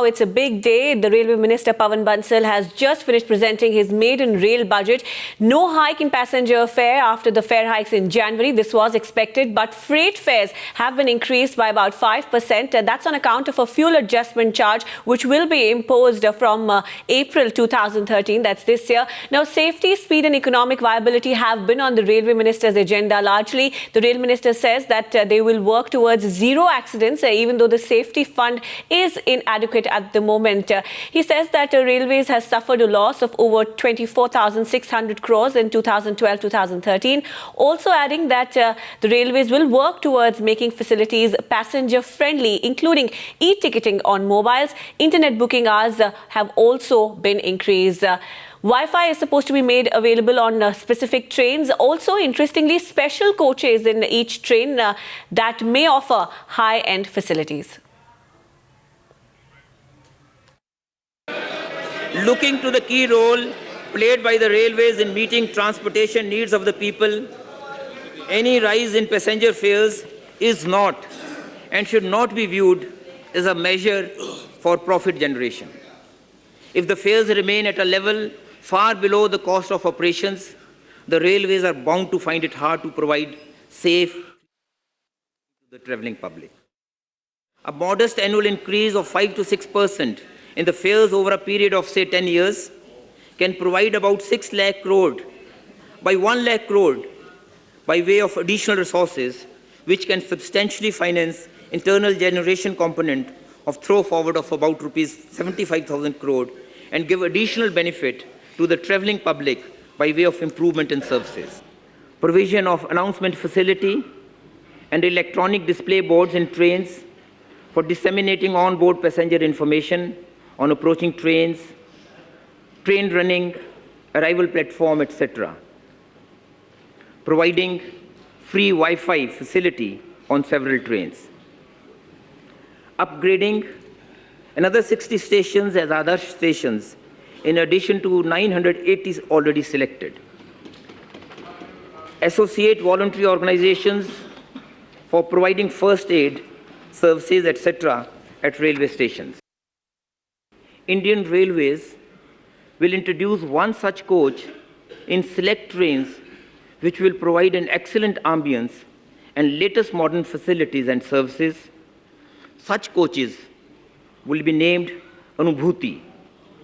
It's a big day. The Railway Minister Pawan Bansal has just finished presenting his maiden rail budget. No hike in passenger fare after the fare hikes in January. This was expected, but freight fares have been increased by about 5%. That's on account of a fuel adjustment charge, which will be imposed from April 2013. That's this year. Now, safety, speed and economic viability have been on the Railway Minister's agenda largely. The Rail Minister says that they will work towards zero accidents, even though the safety fund is inadequate at the moment. He says that Railways has suffered a loss of over 24,600 crores in 2012-2013. Also adding that the Railways will work towards making facilities passenger-friendly, including e-ticketing on mobiles. Internet booking hours have also been increased. Wi-Fi is supposed to be made available on specific trains. Also, interestingly, special coaches in each train that may offer high-end facilities. Looking to the key role played by the railways in meeting transportation needs of the people, any rise in passenger fares is not and should not be viewed as a measure for profit generation. If the fares remain at a level far below the cost of operations, the railways are bound to find it hard to provide safe to the travelling public. A modest annual increase of 5 to 6% in the fares over a period of, say, 10 years can provide about 6 lakh crore by 1 lakh crore by way of additional resources, which can substantially finance internal generation component of throw forward of about rupees 75,000 crore and give additional benefit to the travelling public by way of improvement in services. Provision of announcement facility and electronic display boards in trains for disseminating on-board passenger information on approaching trains, train running, arrival platform, etc. Providing free Wi-Fi facility on several trains. Upgrading another 60 stations as Adarsh stations in addition to 980 already selected. Associate voluntary organizations for providing first aid services, etc. at railway stations. Indian Railways will introduce one such coach in select trains which will provide an excellent ambience and latest modern facilities and services. Such coaches will be named Anubhuti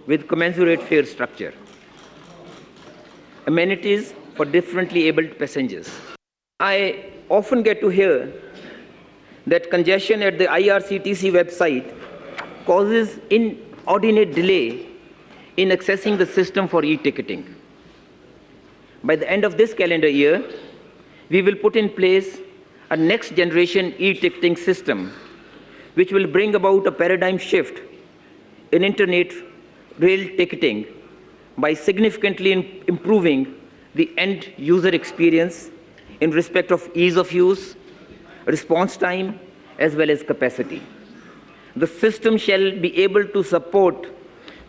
with commensurate fare structure. Amenities for differently abled passengers. I often get to hear that congestion at the IRCTC website causes inordinate delay in accessing the system for e-ticketing. By the end of this calendar year, we will put in place a next generation e-ticketing system which will bring about a paradigm shift in internet rail ticketing by significantly improving the end user experience in respect of ease of use, response time, as well as capacity. The system shall be able to support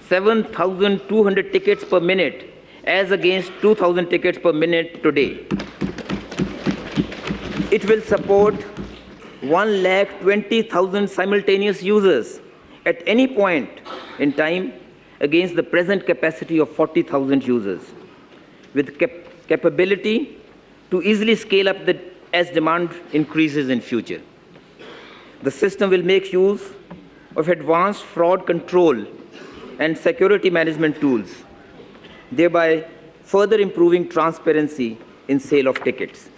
7,200 tickets per minute as against 2,000 tickets per minute today. It will support 1,20,000 simultaneous users at any point in time against the present capacity of 40,000 users, with capability to easily scale up as demand increases in future. The system will make use of advanced fraud control and security management tools, thereby further improving transparency in sale of tickets.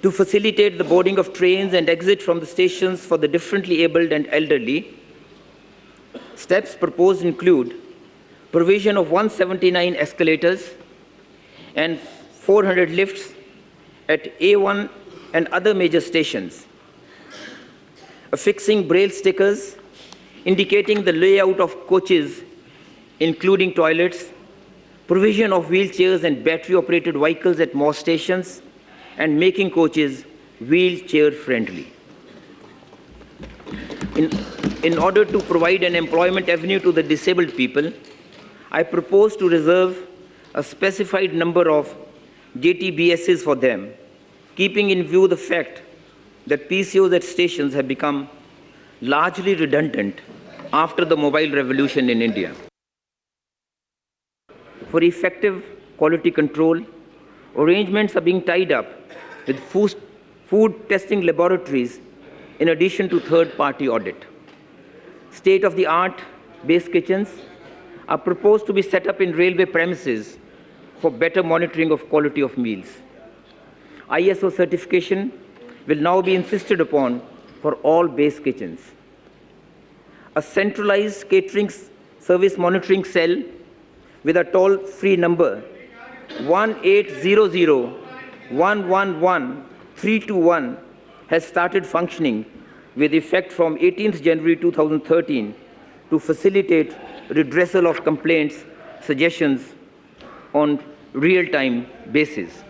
To facilitate the boarding of trains and exit from the stations for the differently abled and elderly, steps proposed include provision of 179 escalators and 400 lifts at A1 and other major stations, affixing braille stickers indicating the layout of coaches, including toilets, provision of wheelchairs and battery-operated vehicles at more stations, and making coaches wheelchair-friendly. In order to provide an employment avenue to the disabled people, I propose to reserve a specified number of JTBSs for them, keeping in view the fact that PCOs at stations have become largely redundant after the mobile revolution in India. For effective quality control, arrangements are being tied up with food testing laboratories in addition to third-party audit. State-of-the-art base kitchens are proposed to be set up in railway premises for better monitoring of quality of meals. ISO certification will now be insisted upon for all base kitchens. A centralized catering service monitoring cell with a toll-free number 1800-111-321 has started functioning with effect from 18th January 2013 to facilitate redressal of complaints, suggestions on real-time basis.